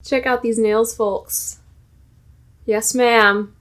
Check out these nails, folks. Yes, ma'am.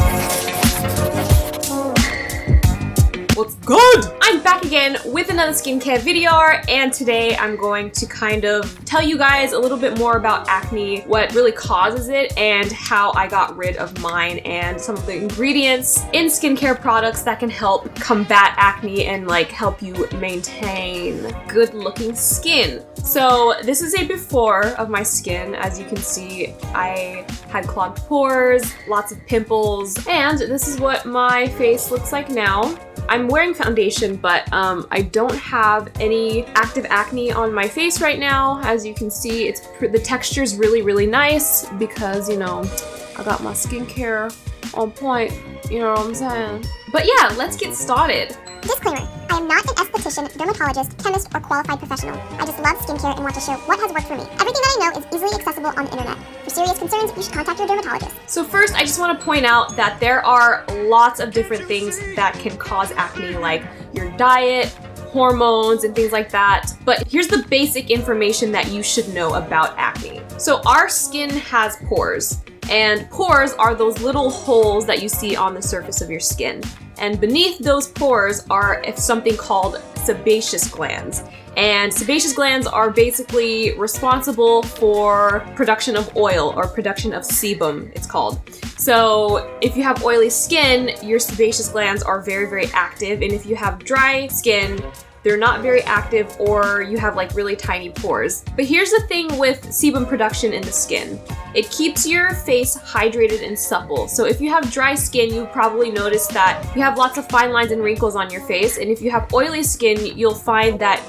What's good? I'm back again with another skincare video, and today I'm going to kind of tell you guys a little bit more about acne, what really causes it, and how I got rid of mine, and some of the ingredients in skincare products that can help combat acne and like help you maintain good looking skin. So this is a before of my skin. As you can see, I had clogged pores, lots of pimples, and this is what my face looks like now. I'm wearing foundation, but I don't have any active acne on my face right now. As you can see, the texture is really, really nice because, you know, I got my skincare on point, you know what I'm saying? But yeah, let's get started. Disclaimer, I am not an esthetician, dermatologist, chemist, or qualified professional. I just love skincare and want to share what has worked for me. Everything that I know is easily accessible on the internet. For serious concerns, you should contact your dermatologist. So first, I just want to point out that there are lots of different things that can cause acne, like your diet, hormones, and things like that. But here's the basic information that you should know about acne. So our skin has pores, and pores are those little holes that you see on the surface of your skin. And beneath those pores are something called sebaceous glands. And sebaceous glands are basically responsible for production of oil, or production of sebum, it's called. So if you have oily skin, your sebaceous glands are very, very active. And if you have dry skin, they're not very active, or you have like really tiny pores. But here's the thing with sebum production in the skin. It keeps your face hydrated and supple. So if you have dry skin, you probably notice that you have lots of fine lines and wrinkles on your face. And if you have oily skin, you'll find that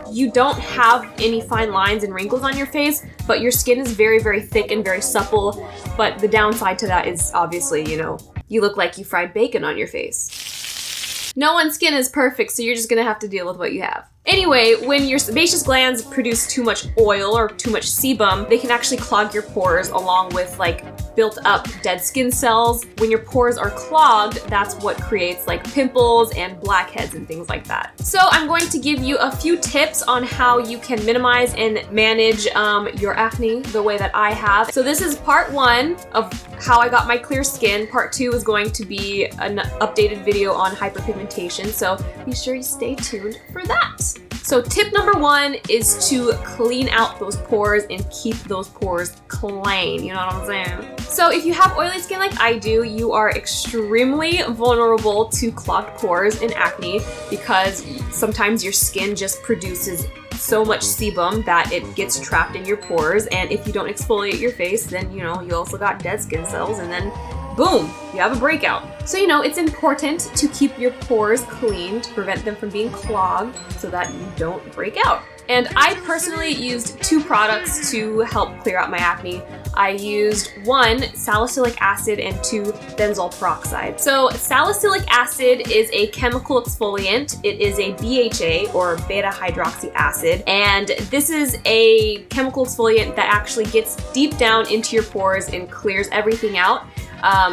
you don't have any fine lines and wrinkles on your face, but your skin is very, very thick and very supple. But the downside to that is obviously, you know, you look like you fried bacon on your face. No one's skin is perfect, so you're just gonna have to deal with what you have. Anyway, when your sebaceous glands produce too much oil or too much sebum, they can actually clog your pores along with like built up dead skin cells. When your pores are clogged, that's what creates like pimples and blackheads and things like that. So I'm going to give you a few tips on how you can minimize and manage your acne the way that I have. So this is part 1 of how I got my clear skin. Part 2 is going to be an updated video on hyperpigmentation, so be sure you stay tuned for that. So tip number 1 is to clean out those pores and keep those pores clean, you know what I'm saying? So if you have oily skin like I do, you are extremely vulnerable to clogged pores and acne because sometimes your skin just produces so much sebum that it gets trapped in your pores, and if you don't exfoliate your face, then you know you also got dead skin cells, and then boom, you have a breakout. So you know it's important to keep your pores clean to prevent them from being clogged so that you don't break out. And I personally used 2 products to help clear out my acne. I used 1 salicylic acid and 2 benzoyl peroxide. So salicylic acid is a chemical exfoliant. It is a BHA, or beta-hydroxy acid, and this is a chemical exfoliant that actually gets deep down into your pores and clears everything out.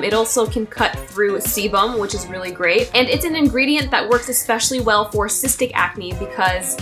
It also can cut through sebum, which is really great. And it's an ingredient that works especially well for cystic acne because,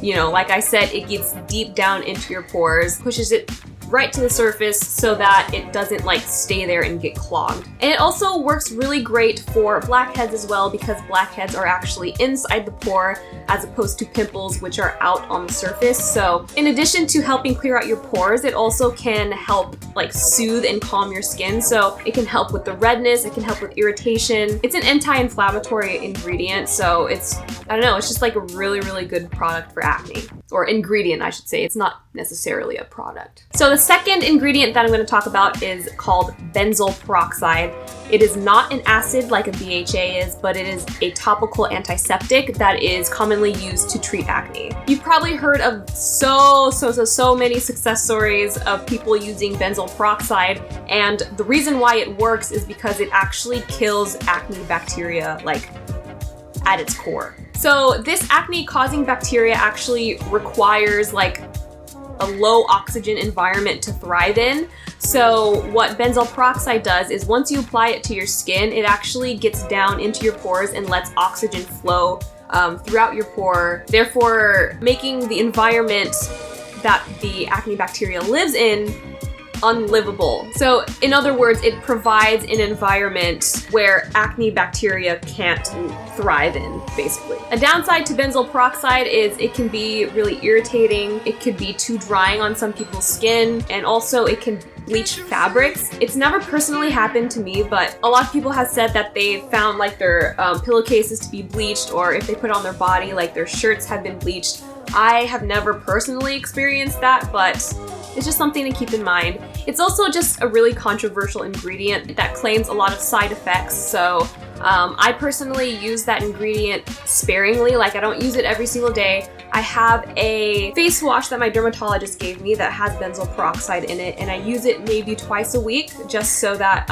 you know, like I said, it gets deep down into your pores, pushes it right to the surface so that it doesn't like stay there and get clogged. And it also works really great for blackheads as well because blackheads are actually inside the pore as opposed to pimples, which are out on the surface. So in addition to helping clear out your pores, it also can help like soothe and calm your skin. So it can help with the redness, it can help with irritation. It's an anti-inflammatory ingredient, so it's, I don't know, it's just like a really, really good product for acne. Or ingredient, I should say. It's not necessarily a product. So the second ingredient that I'm going to talk about is called benzoyl peroxide. It is not an acid like a BHA is, but it is a topical antiseptic that is commonly used to treat acne. You've probably heard of so many success stories of people using benzoyl peroxide, and the reason why it works is because it actually kills acne bacteria like at its core. So this acne causing bacteria actually requires like a low oxygen environment to thrive in. So what benzoyl peroxide does is once you apply it to your skin, it actually gets down into your pores and lets oxygen flow throughout your pore, therefore making the environment that the acne bacteria lives in unlivable. So in other words, it provides an environment where acne bacteria can't thrive in, basically. A downside to benzoyl peroxide is it can be really irritating, it could be too drying on some people's skin, and also it can bleach fabrics. It's never personally happened to me, but a lot of people have said that they found like their pillowcases to be bleached, or if they put it on their body, like their shirts have been bleached. I have never personally experienced that, but it's just something to keep in mind. It's also just a really controversial ingredient that claims a lot of side effects, so I personally use that ingredient sparingly. Like, I don't use it every single day. I have a face wash that my dermatologist gave me that has benzoyl peroxide in it, and I use it maybe twice a week just so that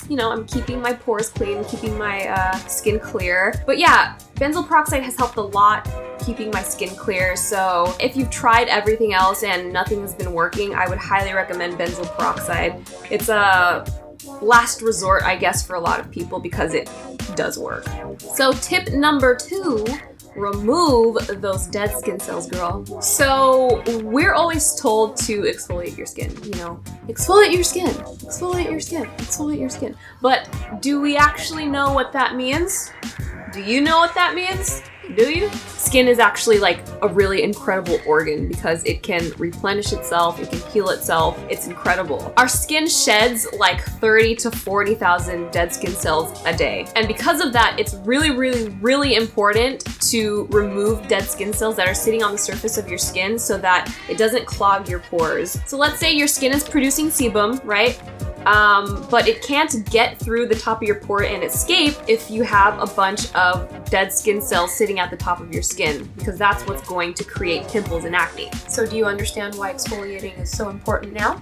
you know, I'm keeping my pores clean, keeping my skin clear. But yeah, benzoyl peroxide has helped a lot keeping my skin clear. So if you've tried everything else and nothing has been working, I would highly recommend benzoyl peroxide. It's a last resort, I guess, for a lot of people because it does work. So tip number 2, remove those dead skin cells, girl. So we're always told to exfoliate your skin, you know, exfoliate your skin, exfoliate your skin, exfoliate your skin. But do we actually know what that means? Do you know what that means? Do you? Skin is actually like a really incredible organ because it can replenish itself, it can heal itself. It's incredible. Our skin sheds like 30 to 40,000 dead skin cells a day. And because of that, it's really, really, really important to remove dead skin cells that are sitting on the surface of your skin so that it doesn't clog your pores. So let's say your skin is producing sebum, right? But it can't get through the top of your pore and escape if you have a bunch of dead skin cells sitting at the top of your skin, because that's what's going to create pimples and acne. So do you understand why exfoliating is so important now?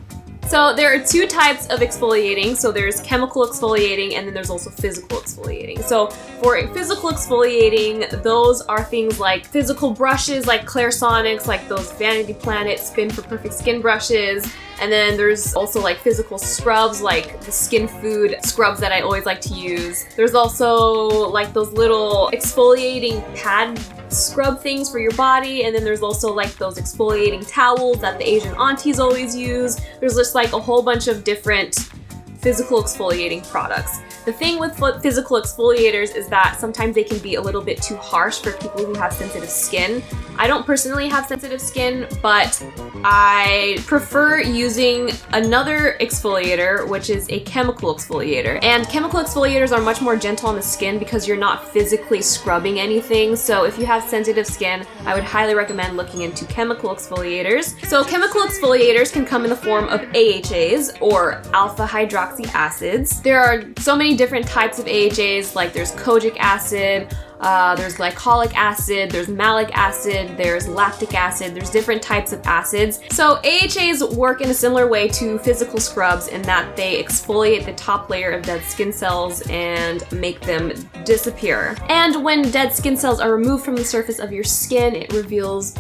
So there are 2 types of exfoliating. So there's chemical exfoliating and then there's also physical exfoliating. So for physical exfoliating, those are things like physical brushes like Clairsonics, like those Vanity Planet Spin for Perfect Skin brushes. And then there's also like physical scrubs like the Skin Food scrubs that I always like to use. There's also like those little exfoliating pad scrub things for your body, and then there's also like those exfoliating towels that the Asian aunties always use. There's just like a whole bunch of different physical exfoliating products. The thing with physical exfoliators is that sometimes they can be a little bit too harsh for people who have sensitive skin. I don't personally have sensitive skin, but I prefer using another exfoliator, which is a chemical exfoliator. And chemical exfoliators are much more gentle on the skin because you're not physically scrubbing anything. So if you have sensitive skin, I would highly recommend looking into chemical exfoliators. So chemical exfoliators can come in the form of AHAs, or alpha-hydroxy acids. There are so many different types of AHAs, like there's kojic acid, there's glycolic acid, there's malic acid, there's lactic acid, there's different types of acids. So AHAs work in a similar way to physical scrubs in that they exfoliate the top layer of dead skin cells and make them disappear. And when dead skin cells are removed from the surface of your skin, it reveals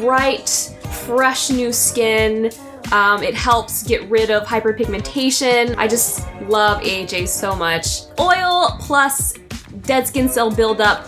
bright, fresh new skin. It helps get rid of hyperpigmentation. I just love AHAs so much. Oil plus dead skin cell buildup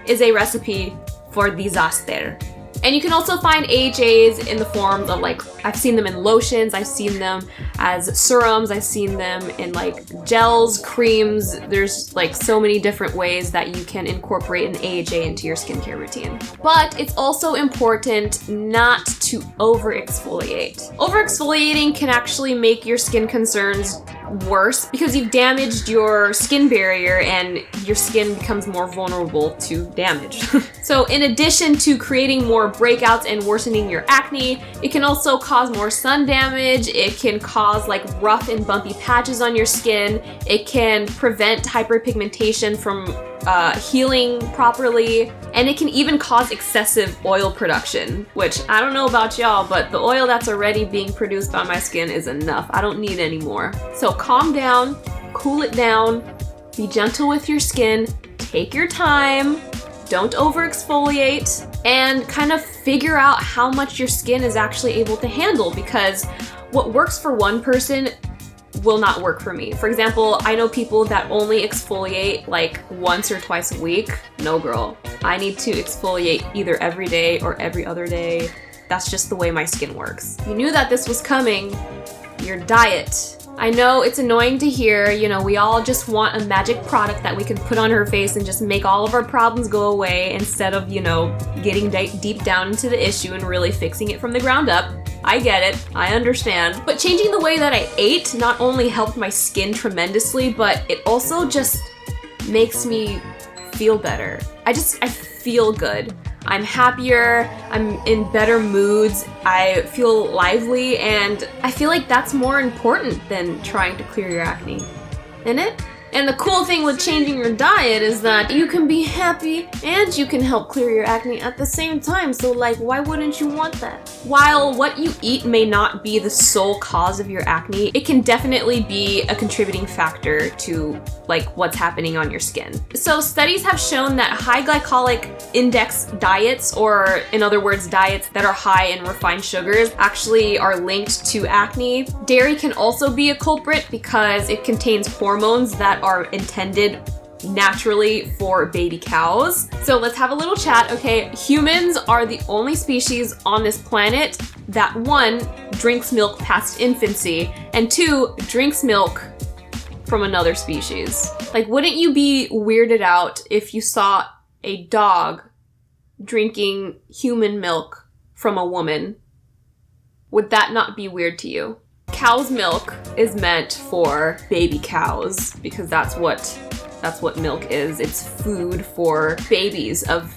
is a recipe for disaster. And you can also find AHAs in the forms of, like, I've seen them in lotions, I've seen them as serums, I've seen them in like gels, creams. There's like so many different ways that you can incorporate an AHA into your skincare routine. But it's also important not to over exfoliate. Over exfoliating can actually make your skin concerns worse because you've damaged your skin barrier and your skin becomes more vulnerable to damage. So in addition to creating more breakouts and worsening your acne, it can also cause more sun damage. It can cause like rough and bumpy patches on your skin. It can prevent hyperpigmentation from healing properly, and it can even cause excessive oil production, which I don't know about y'all, but the oil that's already being produced on my skin is enough. I don't need any more. So calm down, cool it down, be gentle with your skin, take your time, don't over exfoliate, and kind of figure out how much your skin is actually able to handle, because what works for one person will not work for me. For example, I know people that only exfoliate like once or twice a week. No, girl. I need to exfoliate either every day or every other day. That's just the way my skin works. You knew that this was coming. your diet. I know it's annoying to hear, you know, we all just want a magic product that we can put on our face and just make all of our problems go away instead of, you know, getting deep down into the issue and really fixing it from the ground up. I get it, I understand. But changing the way that I ate not only helped my skin tremendously, but it also just makes me feel better. I feel good. I'm happier, I'm in better moods, I feel lively, and I feel like that's more important than trying to clear your acne, isn't it? And the cool thing with changing your diet is that you can be happy and you can help clear your acne at the same time. So like, why wouldn't you want that? While what you eat may not be the sole cause of your acne, it can definitely be a contributing factor to like what's happening on your skin. So studies have shown that high glycemic index diets, or in other words, diets that are high in refined sugars, actually are linked to acne. Dairy can also be a culprit because it contains hormones that are intended naturally for baby cows. So let's have a little chat, okay? Humans are the only species on this planet that 1, drinks milk past infancy, and 2, drinks milk from another species. Like, wouldn't you be weirded out if you saw a dog drinking human milk from a woman? Would that not be weird to you? Cow's milk is meant for baby cows because that's what milk is. It's food for babies of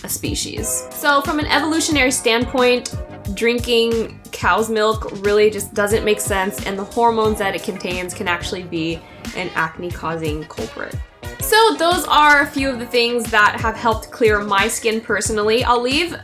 a species. So from an evolutionary standpoint, drinking cow's milk really just doesn't make sense, and the hormones that it contains can actually be an acne-causing culprit. So those are a few of the things that have helped clear my skin personally. I'll leave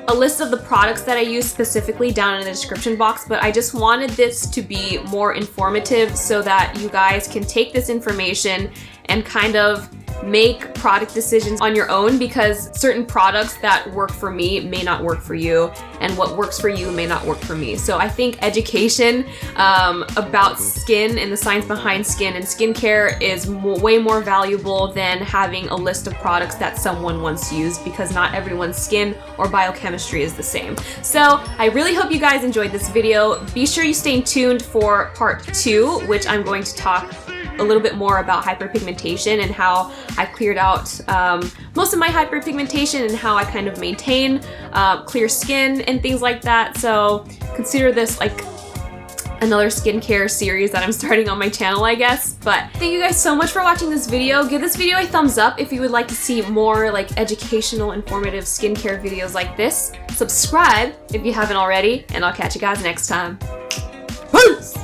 a list of the products that I use specifically down in the description box, but I just wanted this to be more informative so that you guys can take this information and kind of make product decisions on your own, because certain products that work for me may not work for you, and what works for you may not work for me. So I think education about skin and the science behind skin and skincare is way more valuable than having a list of products that someone once used, because not everyone's skin or biochemistry is the same. So I really hope you guys enjoyed this video. Be sure you stay tuned for part 2, which I'm going to talk a little bit more about hyperpigmentation and how I cleared out most of my hyperpigmentation and how I kind of maintain clear skin and things like that. So consider this like another skincare series that I'm starting on my channel, I guess. But thank you guys so much for watching this video. Give this video a thumbs up if you would like to see more like educational, informative skincare videos like this. Subscribe if you haven't already, and I'll catch you guys next time. Peace!